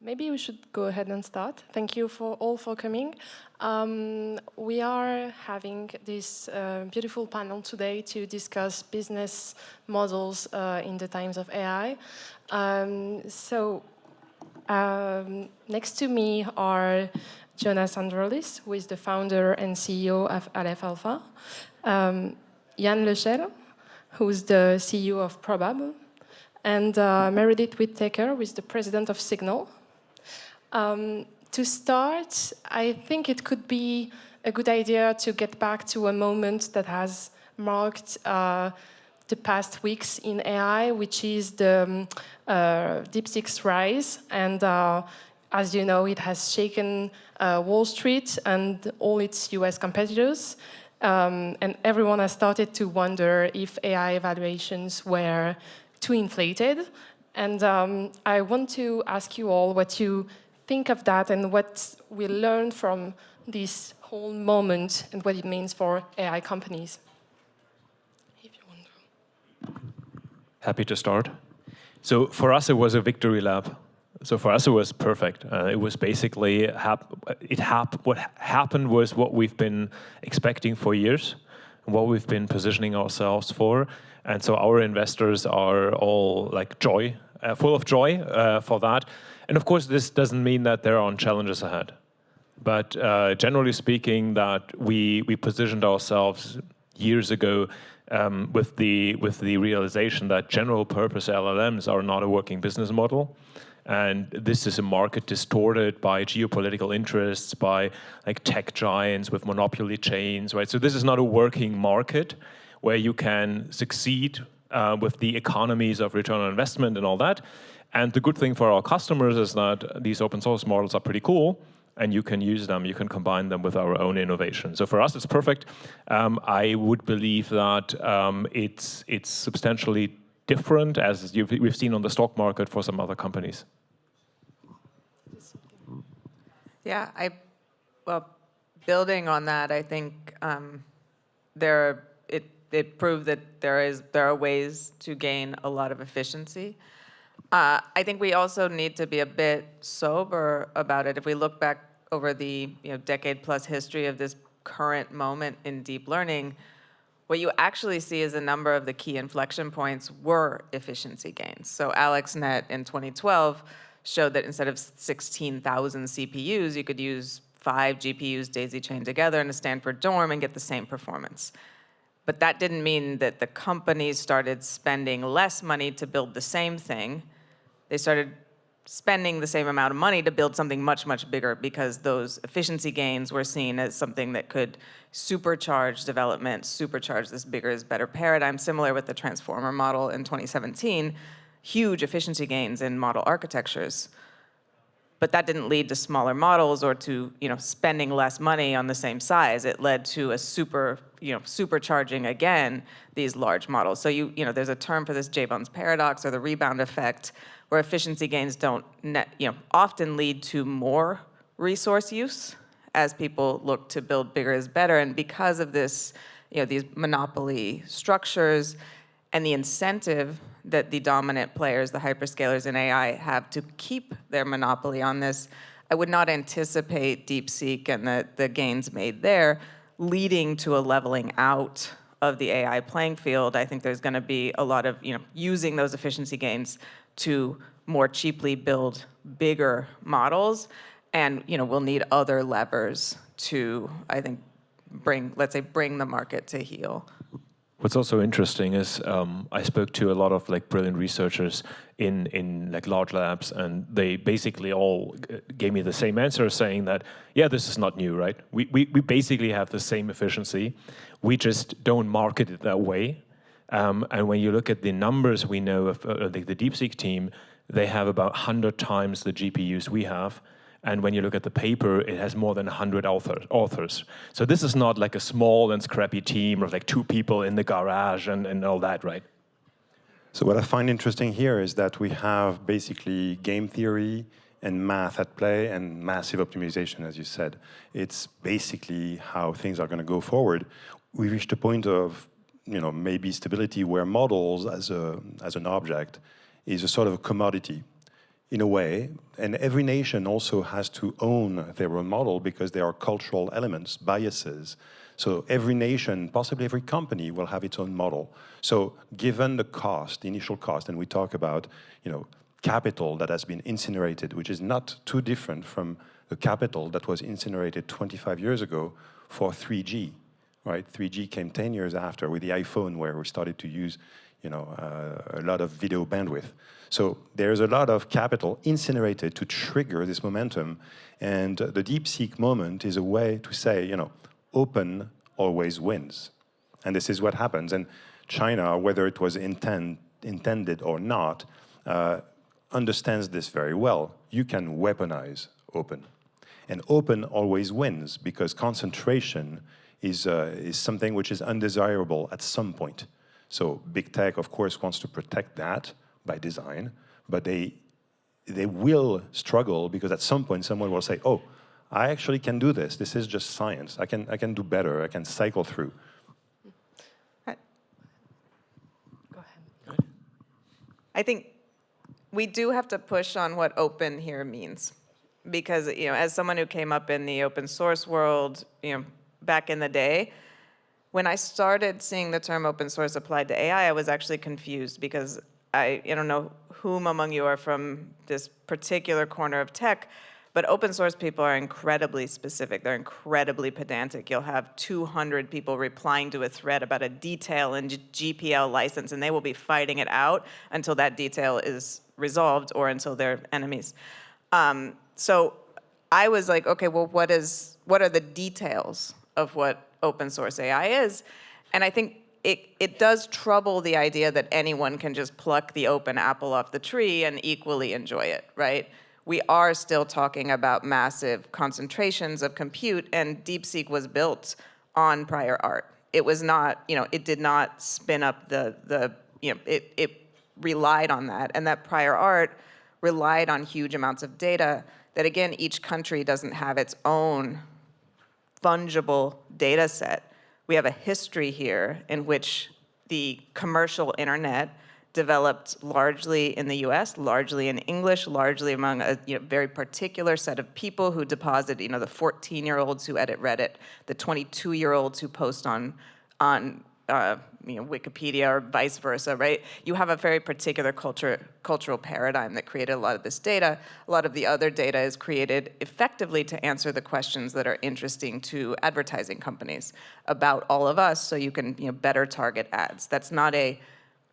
Maybe we should go ahead and start. Thank you all for coming. We are having this beautiful panel today to discuss business models in the times of AI. Next to me are Jonas Andrulis, who is the founder and CEO of Aleph Alpha, Yann Lechelle, who is the CEO of Probabl, and Meredith Whittaker, who is the president of Signal. To start, I think it could be a good idea to get back to a moment that has marked the past weeks in AI, which is the DeepSeek's rise. And as you know, it has shaken Wall Street and all its US competitors. And everyone has started to wonder if AI valuations were too inflated. And I want to ask you all what you think of that and what we learned from this whole moment and what it means for AI companies. If you want to. Happy to start. So for us, it was a victory lap. So for us, it was perfect. It was basically, what happened was what we've been expecting for years, what we've been positioning ourselves for. And so our investors are all like full of joy for that. And of course, this doesn't mean that there aren't challenges ahead. But generally speaking, that we positioned ourselves years ago with the realization that general purpose LLMs are not a working business model. And this is a market distorted by geopolitical interests, by like tech giants with monopoly chains, right? So this is not a working market where you can succeed with the economies of return on investment and all that. And the good thing for our customers is that these open source models are pretty cool, and you can use them, you can combine them with our own innovation. So for us, it's perfect. I would believe that it's substantially different, as we've seen on the stock market for some other companies. Yeah, well, building on that, I think it proved that there are ways to gain a lot of efficiency. I think we also need to be a bit sober about it. If we look back over the decade-plus history of this current moment in deep learning, what you actually see is a number of the key inflection points were efficiency gains. So AlexNet in 2012 showed that instead of 16,000 CPUs, you could use 5 GPUs daisy-chained together in a Stanford dorm and get the same performance. But that didn't mean that the companies started spending less money to build the same thing. They started spending the same amount of money to build something much, much bigger because those efficiency gains were seen as something that could supercharge development, supercharge this bigger is better paradigm, similar with the transformer model in 2017, huge efficiency gains in model architectures. But that didn't lead to smaller models or to spending less money on the same size. It led to a supercharging again these large models. So there's a term for this J-Bones paradox or the rebound effect, where efficiency gains don't often lead to more resource use as people look to build bigger is better. And because of this, these monopoly structures and the incentive that the dominant players, the hyperscalers in AI, have to keep their monopoly on this, I would not anticipate DeepSeek and the gains made there leading to a leveling out of the AI playing field. I think there's going to be a lot of using those efficiency gains to more cheaply build bigger models, and we'll need other levers to, I think, bring the market to heel. What's also interesting is I spoke to a lot of brilliant researchers in large labs, and they basically all gave me the same answer, saying that, yeah, this is not new, right? We basically have the same efficiency. We just don't market it that way. And when you look at the numbers we know of the DeepSeek team, they have about 100 times the GPUs we have. And when you look at the paper, it has more than 100 authors. So this is not like a small and scrappy team of 2 people in the garage and all that, right? So what I find interesting here is that we have basically game theory and math at play and massive optimization, as you said. It's basically how things are going to go forward. We reached a point of maybe stability where models as an object is a sort of a commodity. in a way, and every nation also has to own their own model because there are cultural elements, biases. So every nation, possibly every company, will have its own model. So given the cost, the initial cost, and we talk about, capital that has been incinerated, which is not too different from the capital that was incinerated 25 years ago for 3G, right? 3G came 10 years after with the iPhone, where we started to use, a lot of video bandwidth. So there's a lot of capital incinerated to trigger this momentum, and the DeepSeek moment is a way to say, open always wins. And this is what happens. And China, whether it was intended or not, understands this very well. You can weaponize open. And open always wins because concentration is something which is undesirable at some point. So big tech, of course, wants to protect that by design, but they will struggle because at some point someone will say, oh, I actually can do this. This is just science. I can do better. I can cycle through. Go ahead. I think we do have to push on what open here means. Because, as someone who came up in the open source world, back in the day, when I started seeing the term open source applied to AI, I was actually confused because I don't know whom among you are from this particular corner of tech, but open source people are incredibly specific. They're incredibly pedantic. You'll have 200 people replying to a thread about a detail in GPL license, and they will be fighting it out until that detail is resolved or until they're enemies. So I was like, okay, well, what are the details of what open source AI is? And I think it does trouble the idea that anyone can just pluck the open apple off the tree and equally enjoy it, right? We are still talking about massive concentrations of compute, and DeepSeek was built on prior art. It was not, it did not spin up it relied on that, and that prior art relied on huge amounts of data that, again, each country doesn't have its own fungible data set. We have a history here in which the commercial internet developed largely in the US, largely in English, largely among a very particular set of people who deposit, the 14-year-olds who edit Reddit, the 22-year-olds who post on Wikipedia or vice versa, right? You have a very particular cultural paradigm that created a lot of this data. A lot of the other data is created effectively to answer the questions that are interesting to advertising companies about all of us, so you can better target ads. That's not a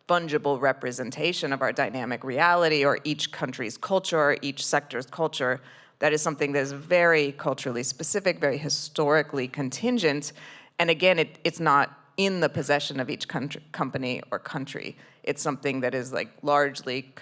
fungible representation of our dynamic reality or each country's culture or each sector's culture. That is something that is very culturally specific, very historically contingent. And again, it's not in the possession of each company or country. It's something that is largely,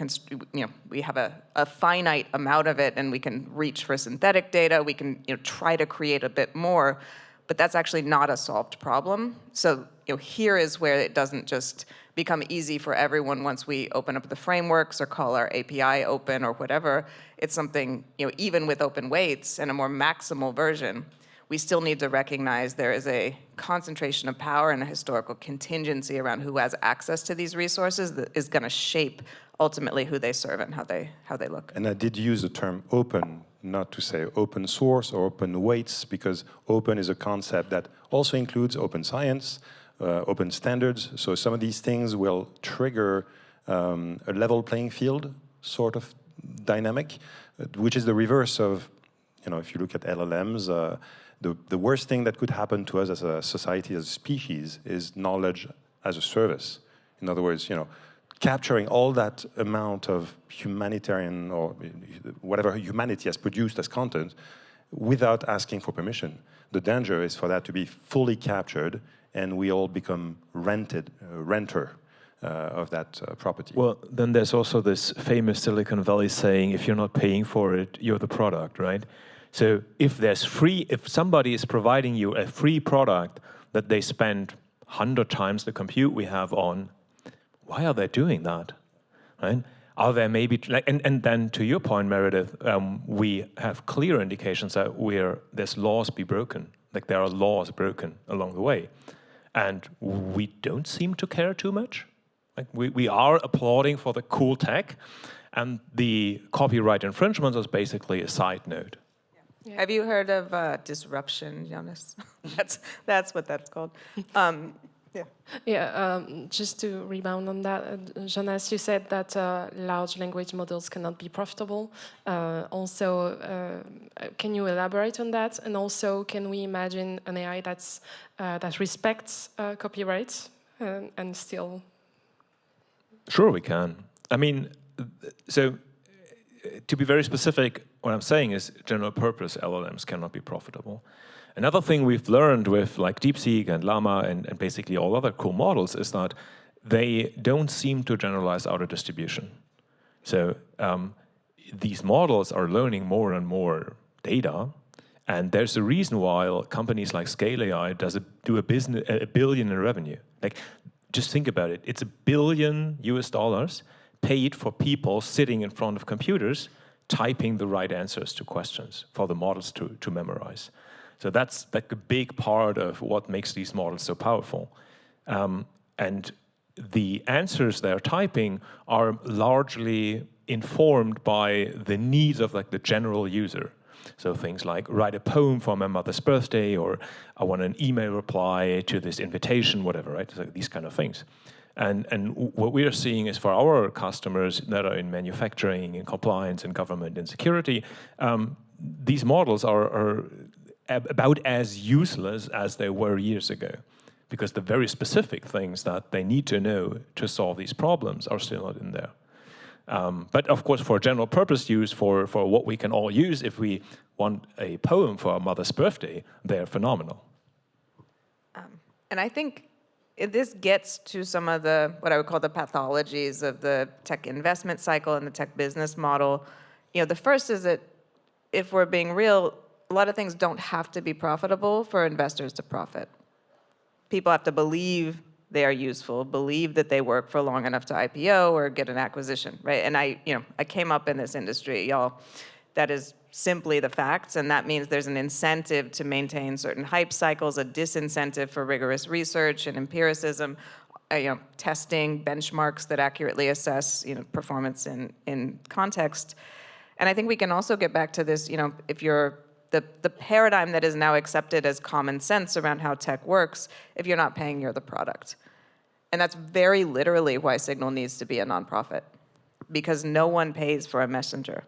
we have a finite amount of it, and we can reach for synthetic data. We can try to create a bit more, but that's actually not a solved problem. So here is where it doesn't just become easy for everyone once we open up the frameworks or call our API open or whatever. It's something, even with open weights and a more maximal version, we still need to recognize there is a concentration of power and a historical contingency around who has access to these resources that is going to shape ultimately who they serve and how they look. And I did use the term open, not to say open source or open weights, because open is a concept that also includes open science, open standards. So some of these things will trigger a level playing field sort of dynamic, which is the reverse of, if you look at LLMs, the worst thing that could happen to us as a society, as a species, is knowledge as a service. In other words, capturing all that amount of humanitarian or whatever humanity has produced as content without asking for permission. The danger is for that to be fully captured and we all become renter of that property. Well, then there's also this famous Silicon Valley saying, if you're not paying for it, you're the product, right? So if somebody is providing you a free product that they spend 100 times the compute we have on, why are they doing that, right? Are there maybe, and then to your point, Meredith, we have clear indications that there's laws be broken, there are laws broken along the way. And we don't seem to care too much. We are applauding for the cool tech, And the copyright infringement was basically a side note. Yeah. Have you heard of disruption, Jonas? that's what that's called. Just to rebound on that, Jonas, you said that large language models cannot be profitable. Can you elaborate on that? And also, can we imagine an AI that respects copyright and still? Sure, we can. I mean, so to be very specific, what I'm saying is general purpose LLMs cannot be profitable. Another thing we've learned with like DeepSeek and Llama and basically all other cool models is that they don't seem to generalize out of distribution. So these models are learning more and more data, and there's a reason why companies like Scale AI do a billion in revenue. Like, just think about it. It's $1 billion paid for people sitting in front of computers typing the right answers to questions for the models to memorize. So that's like a big part of what makes these models so powerful. And the answers they're typing are largely informed by the needs of like the general user. So things like write a poem for my mother's birthday, or I want an email reply to this invitation, whatever, right? So these kind of things. And what we are seeing is for our customers that are in manufacturing and compliance and government and security, these models are about as useless as they were years ago, because the very specific things that they need to know to solve these problems are still not in there. But of course, for general purpose use, for what we can all use, if we want a poem for our mother's birthday, they're phenomenal. And I think this gets to some of what I would call the pathologies of the tech investment cycle and the tech business model. The first is that if we're being real, a lot of things don't have to be profitable for investors to profit. People have to believe they are useful, believe that they work for long enough to IPO or get an acquisition, right? And I came up in this industry, y'all. That is simply the facts, and that means there's an incentive to maintain certain hype cycles, a disincentive for rigorous research and empiricism, testing benchmarks that accurately assess, performance in context. And I think we can also get back to this, if you're the paradigm that is now accepted as common sense around how tech works, if you're not paying, you're the product. And that's very literally why Signal needs to be a nonprofit, because no one pays for a messenger.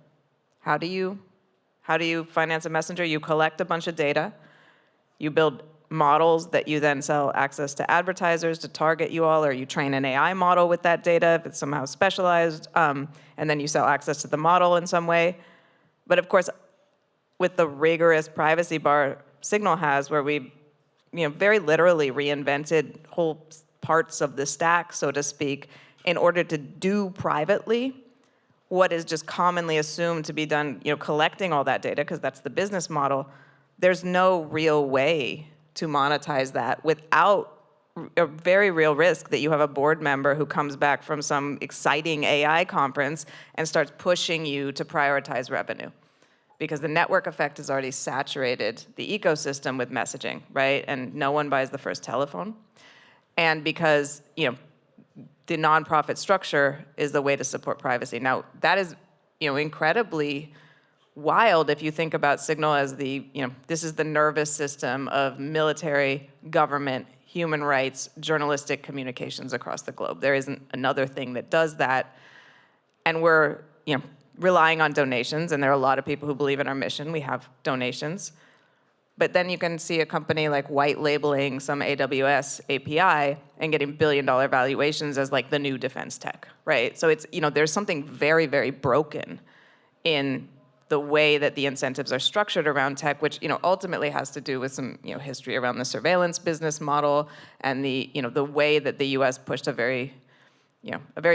How do you finance a messenger? You collect a bunch of data, you build models that you then sell access to advertisers to target you all, or you train an AI model with that data if it's somehow specialized, and then you sell access to the model in some way. But of course, with the rigorous privacy bar Signal has, where we very literally reinvented whole parts of the stack, so to speak, in order to do privately what is just commonly assumed to be done, collecting all that data, because that's the business model. There's no real way to monetize that without a very real risk that you have a board member who comes back from some exciting AI conference and starts pushing you to prioritize revenue. Because the network effect has already saturated the ecosystem with messaging, right? And no one buys the first telephone. And because, the nonprofit structure is the way to support privacy. Now, that is, incredibly wild if you think about Signal as this is the nervous system of military, government, human rights, journalistic communications across the globe. There isn't another thing that does that. And we're, relying on donations, and there are a lot of people who believe in our mission. We have donations. But then you can see a company like white labeling some AWS API and getting billion-dollar valuations as like the new defense tech, right? So it's, there's something very, very broken in the way that the incentives are structured around tech, which, ultimately has to do with some, history around the surveillance business model and the way that the U.S. pushed a very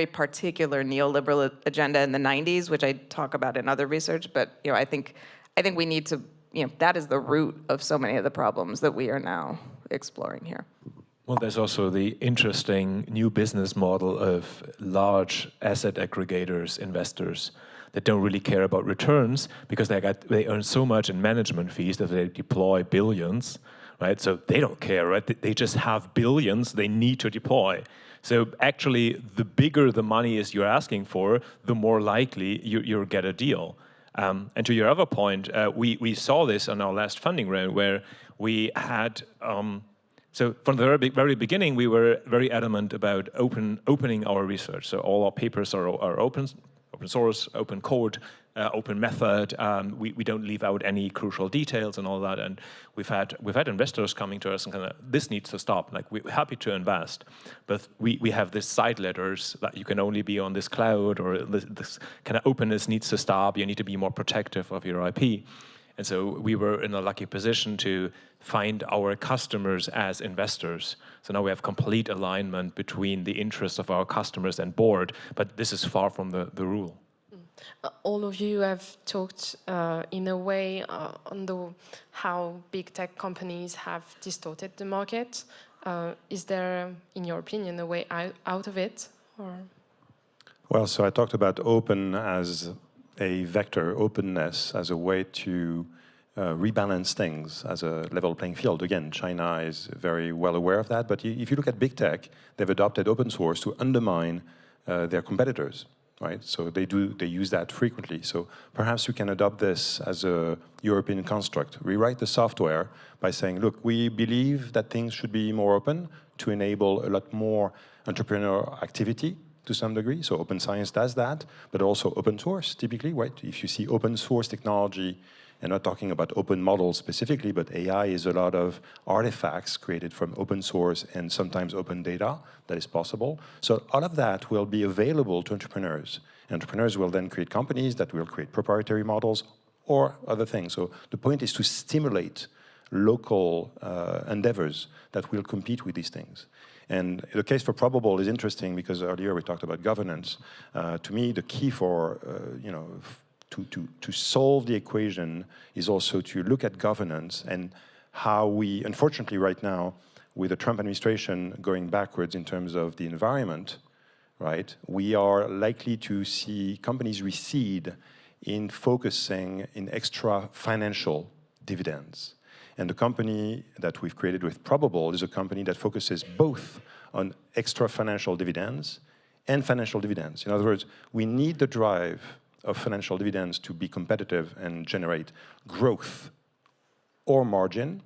particular neoliberal agenda in the 90s, which I talk about in other research. But, I think we need to, that is the root of so many of the problems that we are now exploring here. Well, there's also the interesting new business model of large asset aggregators, investors, that don't really care about returns because they earn so much in management fees that they deploy billions, right? So they don't care, right? They just have billions they need to deploy. So actually, the bigger the money is you're asking for, the more likely you'll get a deal. And to your other point, we saw this on our last funding round where we had, so from the very beginning, we were very adamant about opening our research. So all our papers are open source, open code, open method. We don't leave out any crucial details and all that. And we've had investors coming to us and kind of, this needs to stop. Like, we're happy to invest, but we have this side letters that you can only be on this cloud, or this kind of openness needs to stop. You need to be more protective of your IP. And so we were in a lucky position to find our customers as investors. So now we have complete alignment between the interests of our customers and board, but this is far from the rule. All of you have talked in a way on how big tech companies have distorted the market. Is there, in your opinion, a way out of it? Or? Well, so I talked about open as a vector, openness as a way to rebalance things as a level playing field. Again, China is very well aware of that, but if you look at big tech, they've adopted open source to undermine their competitors, right? So they use that frequently. So perhaps we can adopt this as a European construct, rewrite the software by saying, look, we believe that things should be more open to enable a lot more entrepreneurial activity to some degree. So open science does that, but also open source typically, right? If you see open source technology, and not talking about open models specifically, but AI is a lot of artifacts created from open source and sometimes open data that is possible. So all of that will be available to entrepreneurs. Entrepreneurs will then create companies that will create proprietary models or other things. So the point is to stimulate local endeavors that will compete with these things. And the case for Probabl is interesting because earlier we talked about governance. To me, the key for, to solve the equation is also to look at governance and how we, unfortunately right now, with the Trump administration going backwards in terms of the environment, right, we are likely to see companies recede in focusing in extra financial dividends. And the company that we've created with Probabl is a company that focuses both on extra financial dividends and financial dividends. In other words, we need the drive of financial dividends to be competitive and generate growth or margin,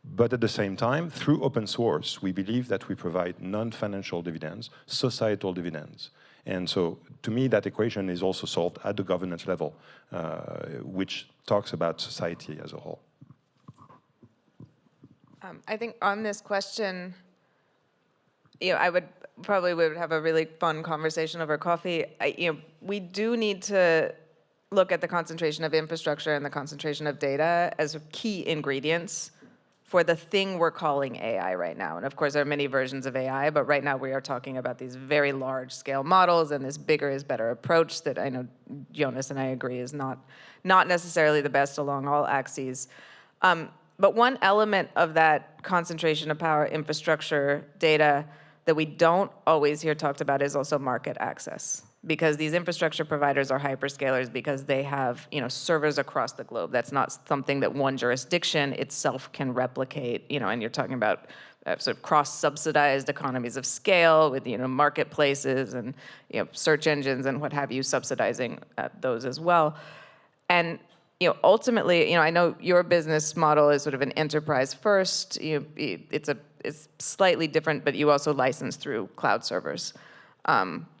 but at the same time, through open source, we believe that we provide non-financial dividends, societal dividends. And so, to me, that equation is also solved at the governance level, which talks about society as a whole. I think on this question, I would probably have a really fun conversation over coffee. We do need to look at the concentration of infrastructure and the concentration of data as key ingredients for the thing we're calling AI right now. And of course, there are many versions of AI, but right now we are talking about these very large-scale models and this bigger is better approach that I know Jonas and I agree is not necessarily the best along all axes. But one element of that concentration of power, infrastructure, data, that we don't always hear talked about is also market access. Because these infrastructure providers are hyperscalers because they have servers across the globe. That's not something that one jurisdiction itself can replicate. And you're talking about sort of cross-subsidized economies of scale with marketplaces and search engines and what have you subsidizing those as well. And ultimately, I know your business model is sort of an enterprise first. It's slightly different, but you also license through cloud servers.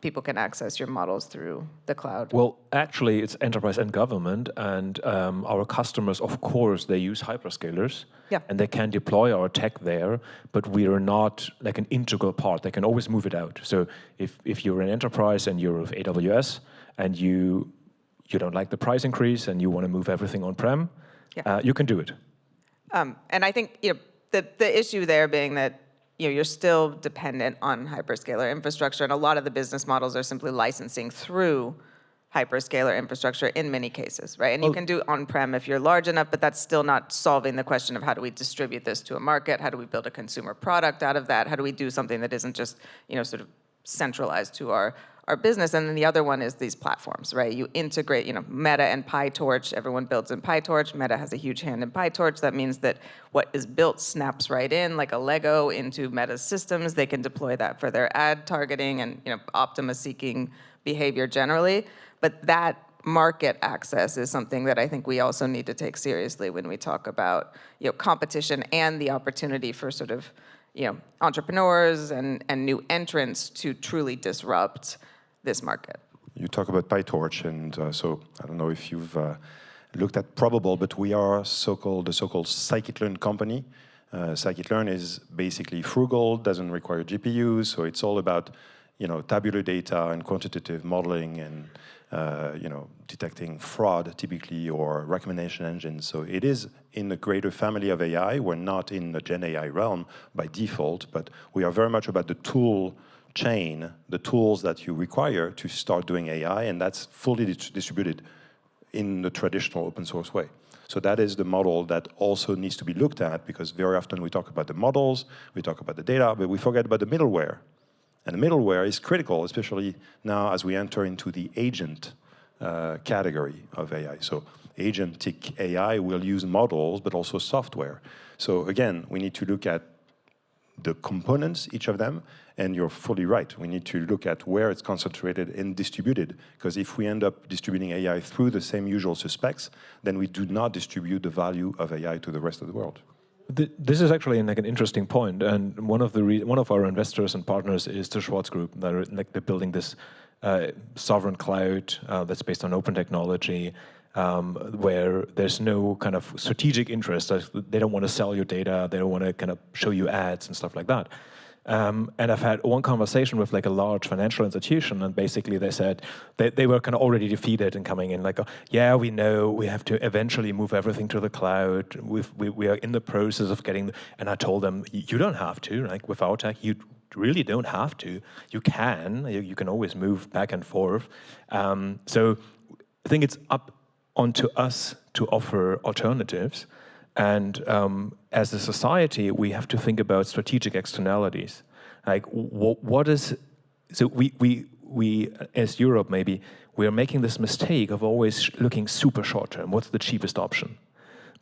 People can access your models through the cloud. Well, actually, it's enterprise and government, and our customers, of course, they use hyperscalers, and they can deploy our tech there, but we are not like an integral part. They can always move it out. So if you're an enterprise and you're with AWS, and you don't like the price increase and you want to move everything on-prem, you can do it. And I think the issue there being that you're still dependent on hyperscaler infrastructure, and a lot of the business models are simply licensing through hyperscaler infrastructure in many cases, right? And you can do on-prem if you're large enough, but that's still not solving the question of how do we distribute this to a market? How do we build a consumer product out of that? How do we do something that isn't just sort of centralized to our our business. And then the other one is these platforms, right? You integrate, Meta and PyTorch, everyone builds in PyTorch. Meta has a huge hand in PyTorch. That means that what is built snaps right in like a Lego into Meta's systems. They can deploy that for their ad targeting and, optima-seeking behavior generally. But that market access is something that I think we also need to take seriously when we talk about, competition and the opportunity for sort of, entrepreneurs and new entrants to truly disrupt this market. You talk about PyTorch, and so I don't know if you've looked at Probabl, but we are the so-called scikit-learn company. Scikit-learn is basically frugal, doesn't require GPUs, so it's all about tabular data and quantitative modeling and detecting fraud typically or recommendation engines. So it is in the greater family of AI. We're not in the Gen AI realm by default, but we are very much about the tool chain, the tools that you require to start doing AI, and that's fully distributed in the traditional open source way. So that is the model that also needs to be looked at, because very often we talk about the models, we talk about the data, but we forget about the middleware. And the middleware is critical, especially now as we enter into the agent category of AI. So agentic AI will use models, but also software. So again, we need to look at the components, each of them, and you're fully right. We need to look at where it's concentrated and distributed, because if we end up distributing AI through the same usual suspects, then we do not distribute the value of AI to the rest of the world. This is actually like an interesting point, and one of our investors and partners is the Schwartz Group. They're building this sovereign cloud that's based on open technology, where there's no kind of strategic interest. They don't want to sell your data. They don't want to kind of show you ads and stuff like that. And I've had one conversation with like a large financial institution, and basically they said they were kind of already defeated and coming in like, yeah, we know we have to eventually move everything to the cloud. We are in the process of getting, and I told them, you don't have to, like with our tech, you really don't have to. You can always move back and forth. So I think it's up onto us to offer alternatives. And as a society, we have to think about strategic externalities. Like, what is... So we as Europe, maybe, we are making this mistake of always looking super short-term. What's the cheapest option?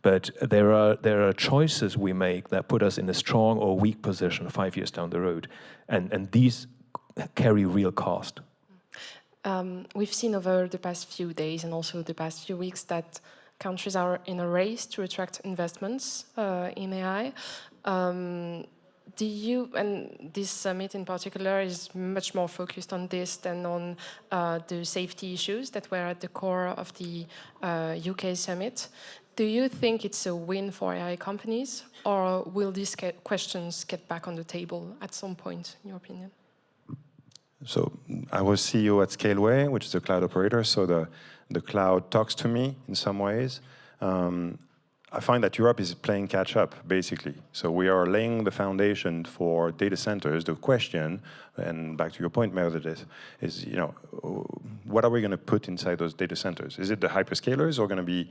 But there are choices we make that put us in a strong or weak position 5 years down the road. And these carry real cost. We've seen over the past few days and also the past few weeks that countries are in a race to attract investments in AI. And this summit in particular is much more focused on this than on the safety issues that were at the core of the UK summit. Do you think it's a win for AI companies, or will these questions get back on the table at some point, in your opinion? So I was CEO at Scaleway, which is a cloud operator, so the cloud talks to me in some ways. I find that Europe is playing catch up, basically. So we are laying the foundation for data centers. The question, and back to your point, Meredith, is, what are we going to put inside those data centers? Is it the hyperscalers or going to be,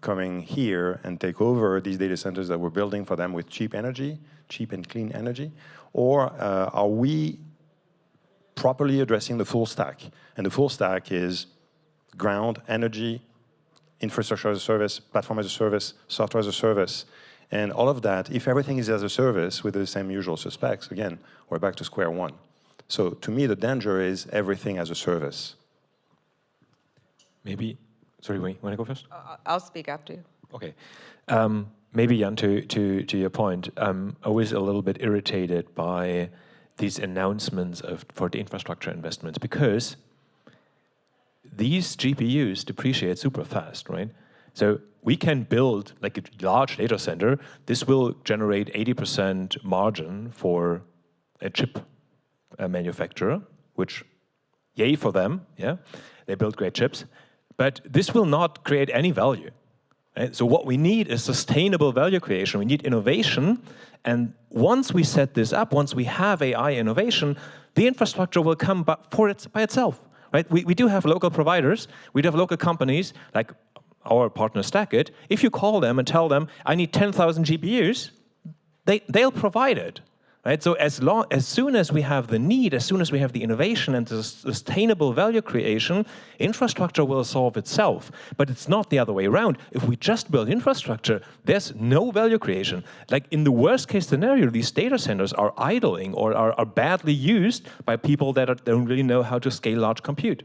coming here and take over these data centers that we're building for them with cheap and clean energy? Or are we properly addressing the full stack? And the full stack is ground, energy, infrastructure as a service, platform as a service, software as a service, and all of that. If everything is as a service with the same usual suspects, again, we're back to square one. So to me, the danger is everything as a service. Maybe, sorry, you want to go first? I'll speak after you. Okay. Maybe, Yann, to your point, I'm always a little bit irritated by these announcements for the infrastructure investments, because these GPUs depreciate super fast, right? So we can build like a large data center. This will generate 80% margin for a chip manufacturer, which, yay for them, yeah? They build great chips. But this will not create any value. Right? So what we need is sustainable value creation. We need innovation. And once we set this up, once we have AI innovation, the infrastructure will come by itself. Right? We do have local providers. We do have local companies, like our partner Stackit. If you call them and tell them, I need 10,000 GPUs, they'll provide it. Right? So as soon as we have the need, as soon as we have the innovation and the sustainable value creation, infrastructure will solve itself. But it's not the other way around. If we just build infrastructure, there's no value creation. Like in the worst case scenario, these data centers are idling or are badly used by people that don't really know how to scale large compute.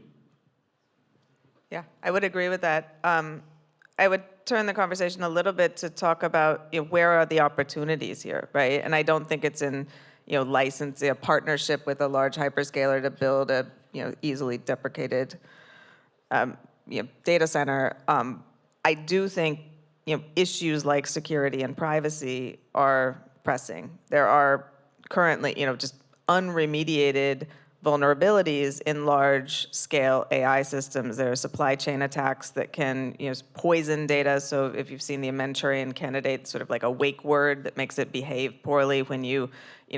Yeah, I would agree with that. I would turn the conversation a little bit to talk about where are the opportunities here, right? And I don't think it's in licensing a partnership with a large hyperscaler to build a easily deprecated data center. I do think issues like security and privacy are pressing. There are currently just unremediated vulnerabilities in large-scale AI systems. There are supply chain attacks that can poison data. So if you've seen the Manchurian Candidate, sort of like a wake word that makes it behave poorly when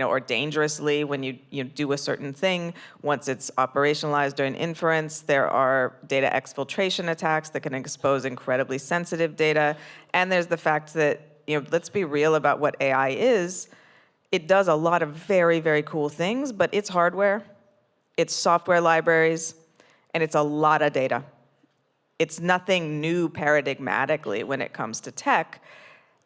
or dangerously when you do a certain thing. Once it's operationalized during inference, there are data exfiltration attacks that can expose incredibly sensitive data. And there's the fact that, let's be real about what AI is. It does a lot of very, very cool things, but it's hardware. It's software libraries, and it's a lot of data. It's nothing new paradigmatically when it comes to tech.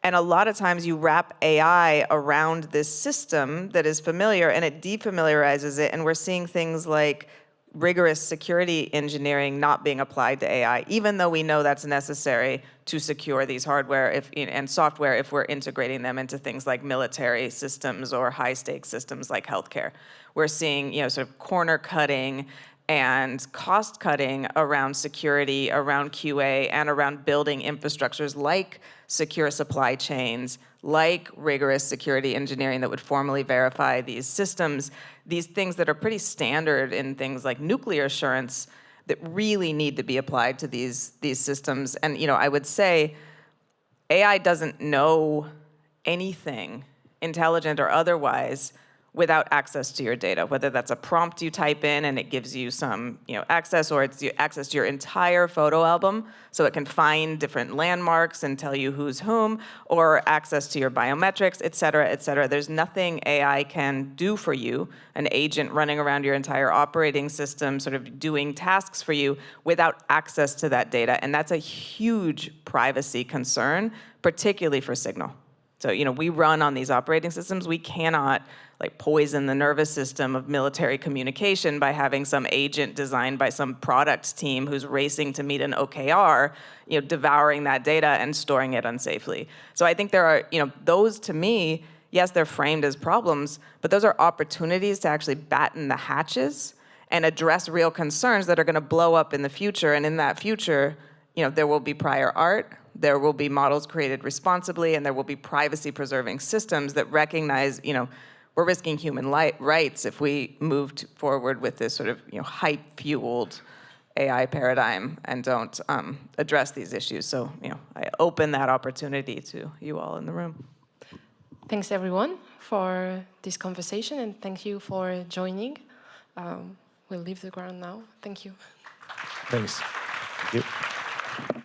And a lot of times you wrap AI around this system that is familiar, and it defamiliarizes it, and we're seeing things like rigorous security engineering not being applied to AI, even though we know that's necessary to secure these hardware and software if we're integrating them into things like military systems or high-stakes systems like healthcare. We're seeing sort of corner cutting and cost cutting around security, around QA, and around building infrastructures like secure supply chains, like rigorous security engineering that would formally verify these systems, these things that are pretty standard in things like nuclear assurance that really need to be applied to these systems. And I would say AI doesn't know anything, intelligent or otherwise, without access to your data, whether that's a prompt you type in and it gives you some access, or it's access to your entire photo album so it can find different landmarks and tell you who's whom, or access to your biometrics, et cetera, et cetera. There's nothing AI can do for you, an agent running around your entire operating system, sort of doing tasks for you without access to that data. And that's a huge privacy concern, particularly for Signal. So, we run on these operating systems. We cannot poison the nervous system of military communication by having some agent designed by some product team who's racing to meet an OKR, devouring that data and storing it unsafely. So I think there are, those to me, yes, they're framed as problems, but those are opportunities to actually batten the hatches and address real concerns that are going to blow up in the future. And in that future, there will be prior art, there will be models created responsibly, and there will be privacy-preserving systems that recognize, we're risking human rights if we move forward with this sort of hype-fueled AI paradigm and don't address these issues. So I open that opportunity to you all in the room. Thanks everyone for this conversation, and thank you for joining. We'll leave the ground now. Thank you. Thanks. Thank you.